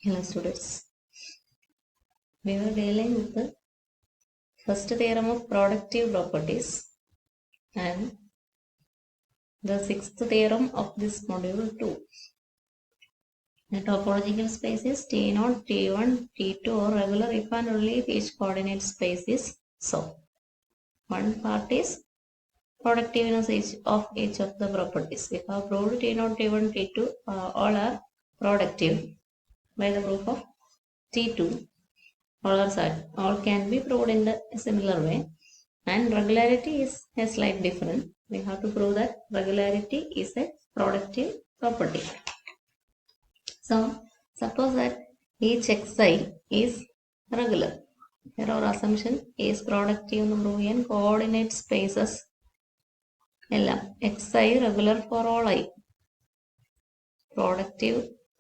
Hello students, we are dealing with the first theorem of productive properties and the sixth theorem of this module 2. The topological space is T0, T1, T2 or regular if and only if each coordinate space is so. One part is productiveness of each of the properties. We have proved T0, T1, T2 all are productive by the proof of T2. All can be proved in the similar way, and regularity is a slight different. We have to prove that regularity is a productive property. So suppose that each xi is regular. Here our assumption is productive എന്ന് prove ചെയ്യാൻ coordinate spaces എല്ലാം xi regular for all I.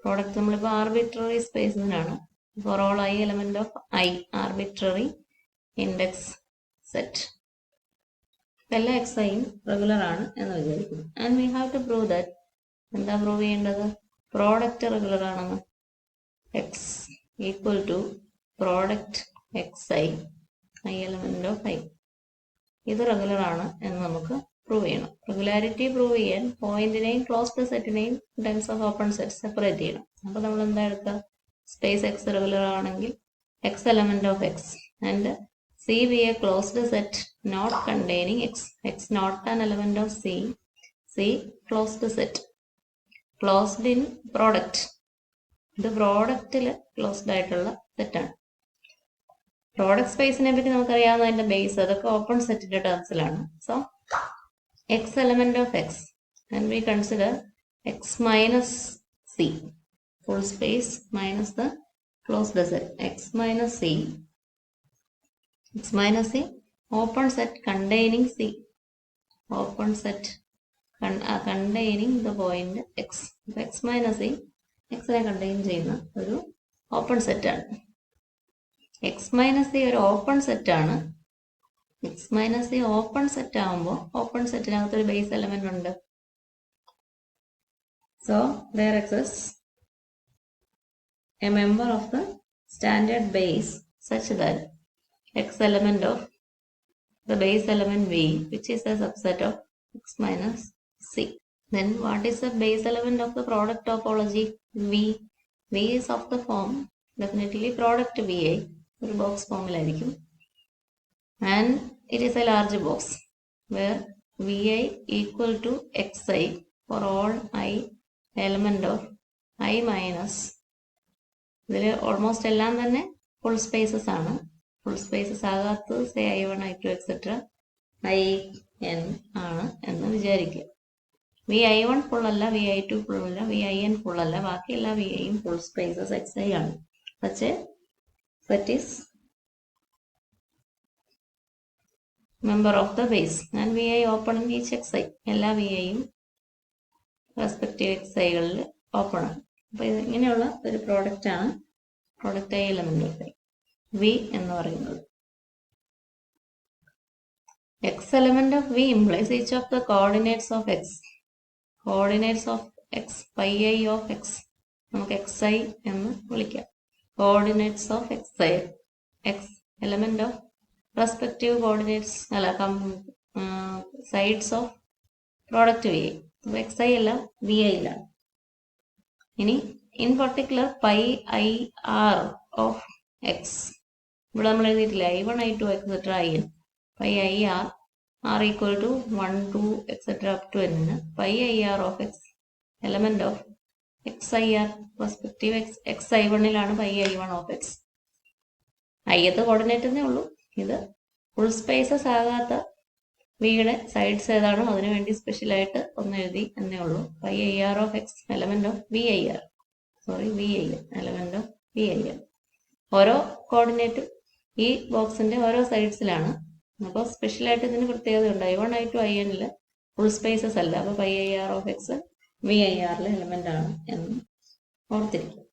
Product നമ്മളിപ്പോൾ arbitrary spaceനാണ്. For all I element of I, arbitrary index set. എല്ലാ xiയും regular ആണ് എന്ന് വിചാരിക്കുന്നു. And we have to prove that എന്താ prove ചെയ്യേണ്ടത്? പ്രോഡക്റ്റ് റെഗുലർ ആണെന്ന്. x equal to product xi, I element of I. ഇത് regular ആണ് എന്ന് നമുക്ക് പ്രൂവ് ചെയ്യണം. റെഗുലാരിറ്റി പ്രൂവ് ചെയ്യാൻ പോയിന്റിനെയും ക്ലോസ്ഡ് സെറ്റിനെയും terms of open set separate ചെയ്യണം. അപ്പോൾ നമ്മൾ എന്താ എടുക്കുക? Space x regular ആണെങ്കിൽ x element of x and C be a closed set not containing x. X not an element of C closed set. Closed in product. ഇത് പ്രോഡക്റ്റിൽ closed ആയിട്ടുള്ള സെറ്റാണ്. Product സ്പേസിനെ പറ്റി നമുക്കറിയാവുന്ന അതിന്റെ ബേസ് അതൊക്കെ ഓപ്പൺ സെറ്റിന്റെ ടേംസിലാണ്. So x element of x and we consider x minus C. Full space minus the closed set x minus C open set containing C, open set containing the point x. X minus C x നെ contain ചെയ്യുന്ന ഒരു open set ആണ്. x minus C ഒരു open set ആണ്. x minus C open set ആകുമ്പോൾ open സെറ്റിനകത്ത് ഒരു base element ഉണ്ട്. So there exists a member of the standard base such that x element of the base element V, which is a subset of x minus C. Then what is the base element of the product topology? V. V is of the form definitely product VI, ഒരു box ഫോമിലായിരിക്കും. And it is a large box where VI equal to xi for all I element of I minus. ഇതിൽ almost എല്ലാം തന്നെ full spaces ആണ്. Full spaces ആകാത്തത് say I1, I2 etcetera IN ആണ് എന്ന് വിചാരിക്കുക. VI1 full അല്ല, VI2 full അല്ല, VIN ഫുൾ അല്ല, ബാക്കി എല്ലാ VIയും ഫുൾ സ്പേസസ് xi ആണ്. പക്ഷേ set is member of the base and VI open in each xi. എല്ലാ VIയും റെസ്പെക്റ്റീവ് xiകളിൽ ഓപ്പൺ ആണ്. അപ്പൊ ഇങ്ങനെയുള്ള ഒരു പ്രോഡക്റ്റ് ആണ് product I element of V എന്ന് പറയുന്നത്. X element of V implies each of the coordinates of x. Coordinates of x, phi I of x. നമുക്ക് xi എന്ന് വിളിക്കാം. Coordinates of xi. X element of respective coordinates അല്ല sides of product VI. xi അല്ല VI യിലാണ്. ഇനി in particular pi I R of X ഇവിടെ നമ്മൾ എഴുതിയിട്ടില്ല. I1, I2 etcetera IN. Pi I R equal to 1, 2 et cetera up to N pi I R of X element of XIR respective XI1ലാണ് pi I1 of X. ഐയത്ത് coordinate എന്നേ ഉള്ളൂ. ഇത് full spaces ആകാത്ത വിയുടെ സൈഡ്സ് ഏതാണോ അതിനു വേണ്ടി സ്പെഷ്യലായിട്ട് ഒന്ന് എഴുതി എന്നേ ഉള്ളൂ. Pi I R of X element of VIR. Element of VIR. ഓരോ കോർഡിനേറ്റും ഈ ബോക്സിന്റെ ഓരോ സൈഡ്സിലാണ്. അപ്പോൾ സ്പെഷ്യലായിട്ട് ഇതിന് പ്രത്യേകതയുണ്ട്. I1, I2 INല് ഫുൾ സ്പേസസ് അല്ല. അപ്പോൾ pi I R of X VIRലെ എലമെന്റ് ആണ് എന്ന് ഓർത്തിരിക്കും.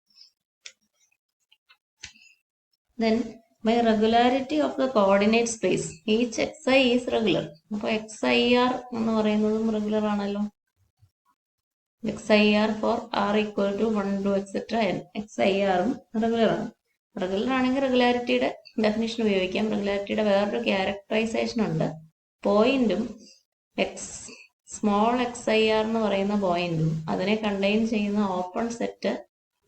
Then by regularity of the coordinate space each xi is regular. അപ്പോൾ XIR എന്ന് പറയുന്നതും റെഗുലർ ആണല്ലോ. XIR for R equal to 1 to etc. n. XIRഉം regular ആണ്. റെഗുലർ ആണെങ്കിൽ റെഗുലാരിറ്റിയുടെ ഡെഫിനിഷൻ ഉപയോഗിക്കാം. റെഗുലാരിറ്റിയുടെ വേറൊരു ക്യാരക്ടറൈസേഷൻ ഉണ്ട്. പോയിന്റും സ്മോൾ XIR എന്ന് പറയുന്ന പോയിന്റും അതിനെ കണ്ടെയ്ൻ ചെയ്യുന്ന ഓപ്പൺ സെറ്റ്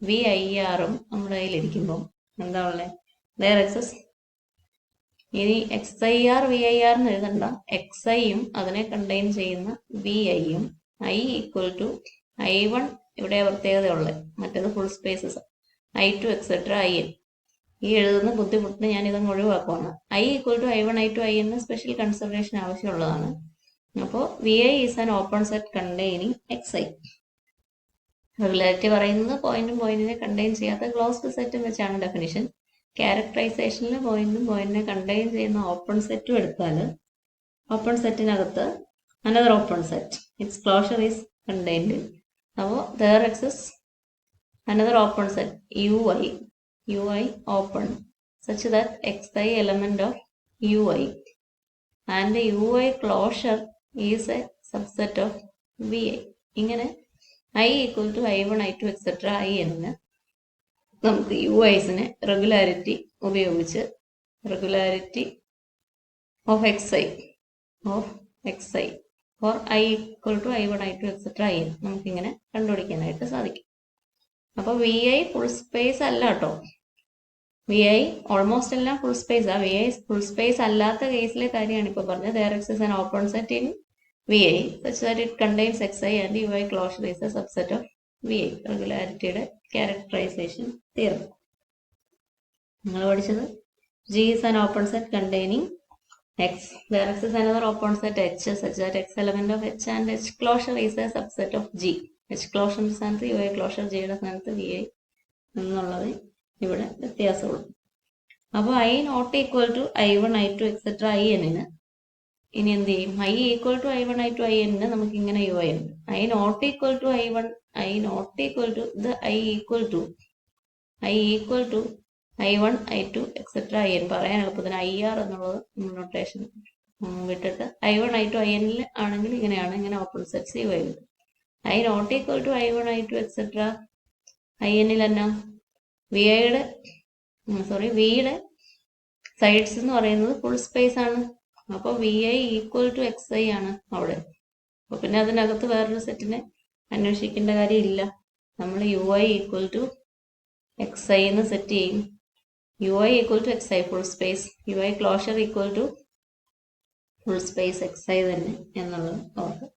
VIRഉം നമ്മുടെ കയ്യിലിരിക്കുമ്പം എന്താ ഉള്ളത്? There exists. ഇനി XIR VIR എന്ന് എഴുതണ്ട. XIയും അതിനെ കണ്ടെയ്ൻ ചെയ്യുന്ന VIയും I ഈക്വൽ ടു I1 ഇവിടെ പ്രത്യേകതയുള്ളത്, മറ്റേത് full spaces I2 etcetera IN. ഈ എഴുതുന്ന ബുദ്ധിമുട്ടിന് ഞാൻ ഇതങ്ങ് ഒഴിവാക്കുവാണ്. I equal to I1 I2 IN special consideration ആവശ്യമുള്ളതാണ്. അപ്പോൾ VI is an open set containing XI. Regularity പറയുന്നത് പോയിന്റിനെ കണ്ടെയ്ൻ ചെയ്യാത്ത ക്ലോസ്ഡ് സെറ്റും വെച്ചാണ് ഡെഫിനിഷൻ. ക്യാരക്ടറൈസേഷനിൽ പോയിന്റിനെ കണ്ടെയ്ൻ ചെയ്യുന്ന ഓപ്പൺ സെറ്റും എടുത്താൽ ഓപ്പൺ സെറ്റിനകത്ത് another open set its closure is contained. അപ്പോൾ there exists another open set UI open such that XI element of UI and UI closure is a subset of VI. ഇങ്ങനെ I equal to I1 I2 etcetera IN നമുക്ക് UIസിനെ regularity ഉപയോഗിച്ച് regularity of XI for I equal to I1 I2 etcetera IN നമുക്കിങ്ങനെ കണ്ടുപിടിക്കാനായിട്ട് സാധിക്കും. അപ്പോൾ VI full space അല്ല കേട്ടോ. VI ഓൾമോസ്റ്റ് എല്ലാം ഫുൾ സ്പേസ് ആ. VI ഫുൾ സ്പേസ് അല്ലാത്ത കേസിലെ കാര്യമാണ് ഇപ്പോൾ പറഞ്ഞത്. There exists an open set in VI such that it contains XI and UI closure is a subset of VI. റെഗുലാരിറ്റിയുടെ ക്യാരക്ടറൈസേഷൻ തിയറം നിങ്ങൾ പഠിച്ചത്. G is an open set containing X. There exists another open set H such that X element of H and H closure is a subset of G. H closure സ്ഥാനത്ത് UI closure, Gയുടെ സ്ഥാനത്ത് VI എന്നുള്ളത് ഇവിടെ വ്യത്യാസമുള്ളൂ. അപ്പോൾ I not equal to I1 I2 et cetera INന് ഇനി എന്ത് ചെയ്യും? I equal to I1 I2 INന് നമുക്ക് ഇങ്ങനെ UI ഉണ്ട്. I നോട്ട് ഈക്വൽ ടു ഇത് I equal to I1 I2 etcetera IN പറയാൻ എളുപ്പത്തിന് IR എന്നുള്ളത് നൊട്ടേഷൻ വിട്ടിട്ട് I1 I2 INൽ ആണെങ്കിൽ ഇങ്ങനെയാണ്, ഇങ്ങനെ ഓപ്പൺ സെറ്റ്സ് UI ഉണ്ട്. I not equal to I1 I2 et cetera INൽ എന്നാ വിയുടെ സൈഡ്സ് എന്ന് പറയുന്നത് ഫുൾ സ്പേസ് ആണ്. അപ്പോൾ VI ഈക്വൽ ടു XI ആണ് അവിടെ. അപ്പോൾ പിന്നെ അതിനകത്ത് വേറൊരു സെറ്റിനെ അന്വേഷിക്കേണ്ട കാര്യമില്ല. നമ്മൾ UI ഈക്വൽ ടു XI എന്ന് സെറ്റ് ചെയ്യും. UI equal to XI full space, UI closure equal to full space XI തന്നെ എന്നുള്ളത് ഓർക്കുക.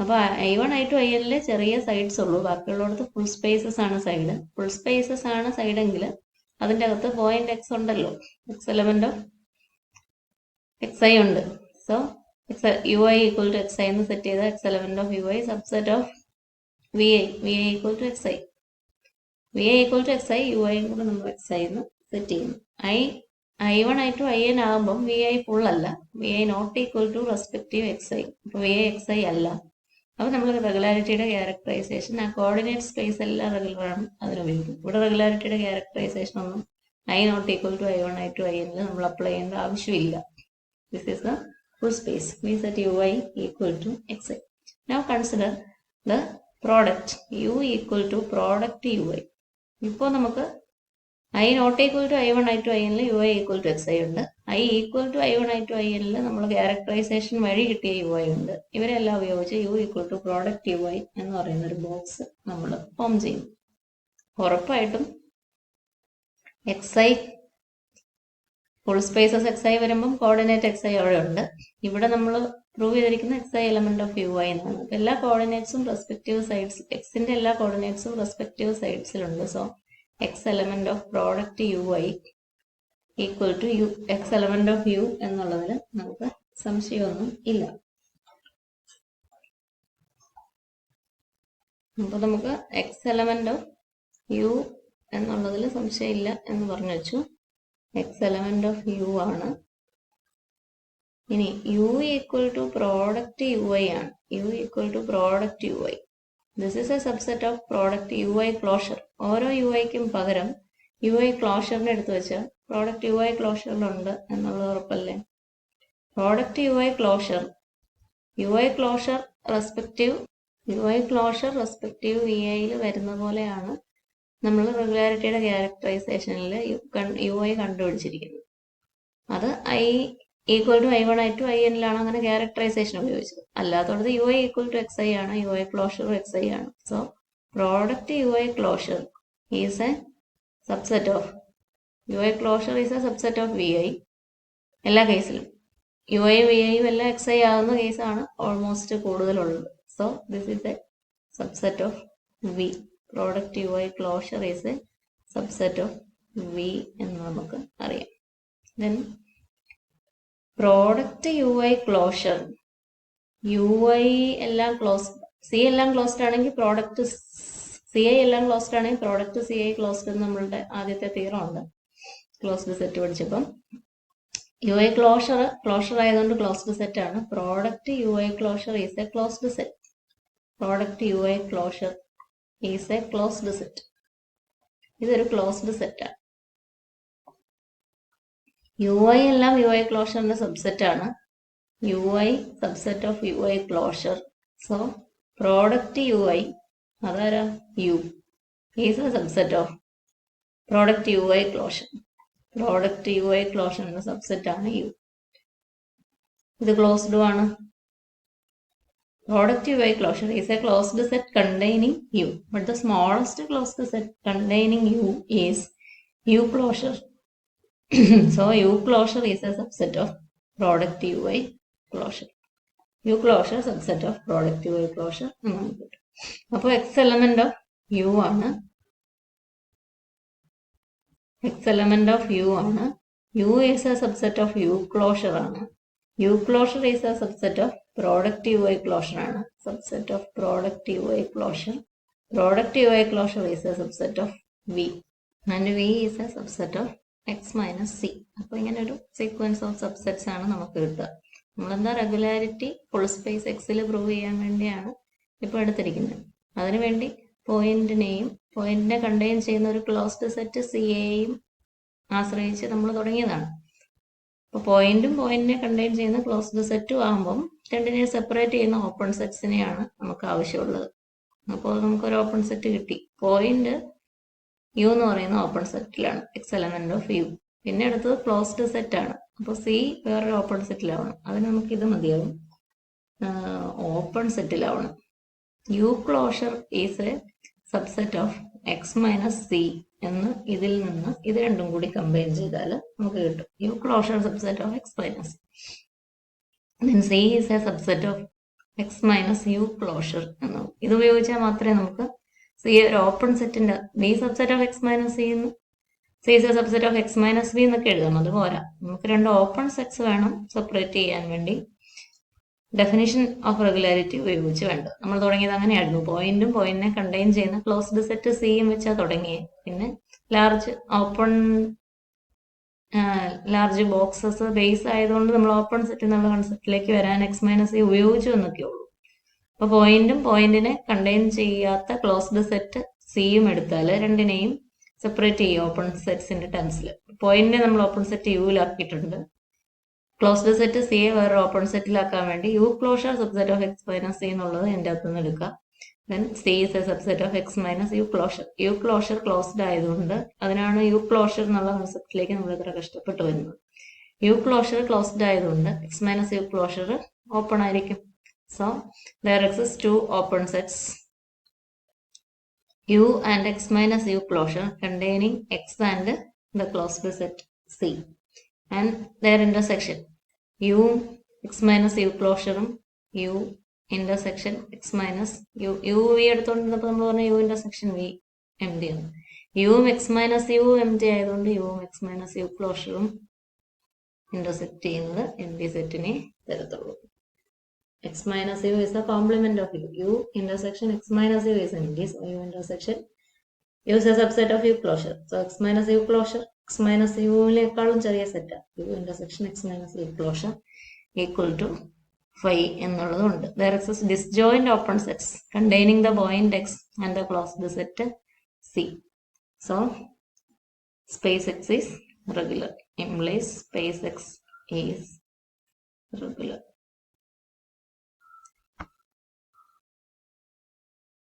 അപ്പോൾ I1 I2 INലെ ചെറിയ സൈഡ്സ് ഉള്ളൂ, ബാക്കിയുള്ളിടത്ത് ഫുൾ സ്പേസസ് ആണ് സൈഡ്. ഫുൾ സ്പേസസ് ആണ് സൈഡെങ്കിൽ അതിൻ്റെ അകത്ത് പോയിന്റ് X ഉണ്ടല്ലോ, X എലമെന്റ് ഓഫ് XI ഉണ്ട്. So UI equal to XI എന്ന് സെറ്റ് ചെയ്ത X element of UI subset of VI equal to XI. VI equal to XI, UI കൂടെ നമ്മൾ XI എന്ന് സെറ്റ് ചെയ്യുന്നു. I1 I2 IN ആകുമ്പം VI full അല്ല, VI not equal to respective XI. അപ്പോൾ VI XI അല്ല. അപ്പോൾ നമ്മൾ റെഗുലാരിറ്റിയുടെ ക്യാരക്ടറൈസേഷൻ ആ കോർഡിനേറ്റ് സ്പേസ് എല്ലാം റെഗുലറാണ് അതിനുപയോഗിക്കും. ഇവിടെ റെഗുലാരിറ്റിയുടെ ക്യാരക്ടറൈസേഷൻ ഒന്നും I not equal to I1 I2 INൽ നമ്മൾ അപ്ലൈ ചെയ്യേണ്ട ആവശ്യമില്ല. This is the full space. We set UI equal to XI. Now consider the product U equal to product UI. ഇപ്പോൾ നമുക്ക് I not equal to I1 I2 INൽ UI equal to XI ഉണ്ട്. I equal to I1 I2 INൽ നമ്മൾ characterisation വഴി കിട്ടിയ UI ഉണ്ട്. ഇവരെല്ലാം ഉപയോഗിച്ച് U equal to product UI എന്ന് പറയുന്ന ഒരു ബോക്സ് നമ്മൾ ഫോം ചെയ്യും. ഉറപ്പായിട്ടും XI ഫുൾ സ്പേസസ് XI വരുമ്പം കോർഡിനേറ്റ് XI അവിടെ ഉണ്ട്. ഇവിടെ നമ്മൾ പ്രൂവ് ചെയ്തിരിക്കുന്ന XI എലമെന്റ് ഓഫ് UI എന്നാണ്. അപ്പോൾ എല്ലാ കോർഡിനേറ്റ്സും റെസ്പെക്റ്റീവ് സൈഡ്സ്, Xന്റെ എല്ലാ കോർഡിനേറ്റ്സും റെസ്പെക്റ്റീവ് സൈഡ്സിലുണ്ട്. So X element of product UI equal to X element of U എന്നുള്ളതിൽ നമുക്ക് സംശയമൊന്നും ഇല്ല. അപ്പോൾ നമുക്ക് X എലമെന്റ് ഓഫ് U എന്നുള്ളതിൽ സംശയമില്ല എന്ന് പറഞ്ഞു വെച്ചു. X എലമെന്റ് ഓഫ് U ആണ്. ഇനി U equal to product UI ആണ്. U equal to product UI. This is a subset of product UI closure. ഓരോ UIക്കും പകരം UI ക്ലോഷറിനെ എടുത്തു വെച്ചാൽ പ്രോഡക്റ്റ് UI ക്ലോഷറിലുണ്ട് എന്നുള്ളത് ഉറപ്പല്ലേ? Product UI closure respective ui closure respective V ഐയിൽ വരുന്ന പോലെയാണ് നമ്മൾ റെഗുലാരിറ്റിയുടെ ക്യാരക്ടറൈസേഷനിൽ ui കണ്ടുപിടിച്ചിരിക്കുന്നത്. അത് i equal to i1 i2 inലാണ് അങ്ങനെ ക്യാരക്ടറൈസേഷൻ ഉപയോഗിച്ചത്. അല്ലാത്തത് ui ഈക്വൽ ടു xi ആണ്, ui ക്ലോഷർ xi ആണ്. So product ui closure is a subset of ui closure is a subset of vi എല്ലാ കേസിലും. ui vi എല്ലാം xi ആകുന്ന കേസാണ് ഓൾമോസ്റ്റ് കൂടുതലുള്ളത്. So this is a subset of v. Product ui closure is a subset of v എന്ന് നമുക്ക് അറിയാം. Then product ui closure, ui എല്ലാം ക്ലോസ്ഡ്, സി എല്ലാം ക്ലോസ്ഡ് ആണെങ്കിൽ പ്രോഡക്റ്റ് സി ഐ എല്ലാം ക്ലോസ്ഡ് ആണെങ്കിൽ പ്രോഡക്റ്റ് സി ഐ ക്ലോസ്ഡ് എന്ന് നമ്മളുടെ ആദ്യത്തെ തീറം ഉണ്ട് ക്ലോസ്ഡ് സെറ്റ് പഠിച്ചപ്പം. ui ക്ലോഷർ ആയതുകൊണ്ട് ക്ലോസ്ഡ് സെറ്റ് ആണ്. Product ui closure is A closed set. Product ui closure is A closed set. ഇതൊരു ക്ലോസ്ഡ് സെറ്റാണ്. ui എല്ലാം ui ക്ലോഷറിന്റെ സബ്സെറ്റ് ആണ്. ui subset of ui closure. So product ui അതാരാ u is a subset of product ui closure. Product ui ക്ലോഷറിന്റെ subset ആണ് u. ഇത് closed ആണ്. Product ui closure is a closed set containing u, but the smallest closed set containing u is u closure. So u closure is a subset of product ui closure. u closure subset of product ui closure. അപ്പോൾ x element of u ആണ്. x element of u ആണ്. u is a subset of u closure ആണ്. u closure is a subset of product ui closure ആണ്. Subset of product ui closure. Product ui closure is a subset of v. And v is a subset of x minus c. അപ്പോൾ ഇങ്ങനെ ഒരു sequence of subsets ആണ് നമുക്ക് കിട്ടുക. നമ്മളെന്താ regularity full space എക്സിൽ prove ചെയ്യാൻ വേണ്ടിയാണ് ഇപ്പോൾ എടുത്തിരിക്കുന്നത്. അതിനുവേണ്ടി പോയിന്റിനെ കണ്ടെയ്ൻ ചെയ്യുന്ന ഒരു ക്ലോസ്ഡ് സെറ്റ് സി എയും ആശ്രയിച്ച് നമ്മൾ തുടങ്ങിയതാണ്. അപ്പോൾ പോയിന്റിനെ കണ്ടെയ്ൻ ചെയ്യുന്ന ക്ലോസ്ഡ് സെറ്റും ആകുമ്പം രണ്ടിനെ സെപ്പറേറ്റ് ചെയ്യുന്ന ഓപ്പൺ സെറ്റ്സിനെയാണ് നമുക്ക് ആവശ്യമുള്ളത്. അപ്പോൾ നമുക്കൊരു ഓപ്പൺ സെറ്റ് കിട്ടി. പോയിന്റ് യു എന്ന് പറയുന്ന ഓപ്പൺ സെറ്റിലാണ്, എക്സ് എലമെന്റ് ഓഫ് യു. പിന്നെ അടുത്തത് ക്ലോസ്ഡ് സെറ്റ് ആണ്. അപ്പോൾ സി വേറൊരു ഓപ്പൺ സെറ്റിലാവണം. അതിന് നമുക്ക് ഇത് മതിയാവും, ഓപ്പൺ സെറ്റിലാവണം. U closure is a subset of X minus C എന്ന് ഇതിൽ നിന്ന് ഇത് രണ്ടും കൂടി കമ്പൈൻ ചെയ്താൽ നമുക്ക് കിട്ടും U closure subset of X minus. Then C is a subset of x minus u closure. ഇത് ഉപയോഗിച്ചാൽ മാത്രമേ നമുക്ക് C ഒരു ഓപ്പൺ സെറ്റിന്റെ B subset of x minus C എന്ന് C is a subset of x minus b എന്നൊക്കെ എഴുതാം. അത് പോരാ, നമുക്ക് രണ്ട് ഓപ്പൺ സെറ്റ്സ് വേണം സെപ്പറേറ്റ് ചെയ്യാൻ വേണ്ടി ഡെഫിനിഷൻ ഓഫ് റെഗുലാരിറ്റി ഉപയോഗിച്ച് വേണ്ട. നമ്മൾ തുടങ്ങിയത് അങ്ങനെയായിരുന്നു. പോയിന്റിനെ കണ്ടെയ്ൻ ചെയ്യുന്ന ക്ലോസ്ഡ് സെറ്റ് സിയും വെച്ചാൽ തുടങ്ങിയത്. പിന്നെ ലാർജ് ബോക്സസ് ബേസ് ആയതുകൊണ്ട് നമ്മൾ ഓപ്പൺ സെറ്റ് എന്നുള്ള കൺസെപ്റ്റിലേക്ക് വരാൻ എക്സ് മൈനസ് സി ഉപയോഗിച്ചു എന്നൊക്കെ ഉള്ളൂ. അപ്പോൾ പോയിന്റിനെ കണ്ടെയ്ൻ ചെയ്യാത്ത ക്ലോസ്ഡ് സെറ്റ് സിയും എടുത്താൽ രണ്ടിനെയും സെപ്പറേറ്റ് ചെയ്യും ഓപ്പൺ സെറ്റ്സിന്റെ ടേംസിൽ. പോയിന്റിനെ നമ്മൾ ഓപ്പൺ സെറ്റ് യുവിലാക്കിയിട്ടുണ്ട്. ക്ലോസ്ഡ് സെറ്റ് സിയെ വേറെ ഓപ്പൺ സെറ്റിലാക്കാൻ വേണ്ടി U closure subset of X minus C എന്നുള്ളത് എൻ്റെ അകത്തുനിന്ന് എടുക്കാം. Then C is a subset of X minus U closure. U closure closed ആയതുകൊണ്ട് അതിനാണ് യു ക്ലോഷർ എന്നുള്ള കൺസെപ്റ്റിലേക്ക് നമ്മൾ ഇത്ര കഷ്ടപ്പെട്ട് വരുന്നത്. യു ക്ലോഷർ ക്ലോസ്ഡ് ആയതുകൊണ്ട് X minus U closure open ആയിരിക്കും. So there exist two open sets u and x minus u closure containing x and the closed set C and their intersection u x minus u closure u intersection x minus u v എടുത്തോണ്ടിരുന്നപ്പോൾ നമ്മൾ പറഞ്ഞ u intersection v empty ആണ്. u x minus u empty ആയതുകൊണ്ട് u x minus u closure intersect ചെയ്യുന്നത് empty സെറ്റിനെ തരത്തുള്ളൂ. x minus u is the complement of u. u intersection x minus u is empty. So u intersection u is a subset of u closure. So x minus u closure x minus u ലേക്കാളും ചെറിയ set. u intersection x minus u closure equal to 5 എന്നുള്ളതുണ്ട്. There exists disjoint open sets containing the point x and the closed set C. So space x is regular. Implies space x is regular.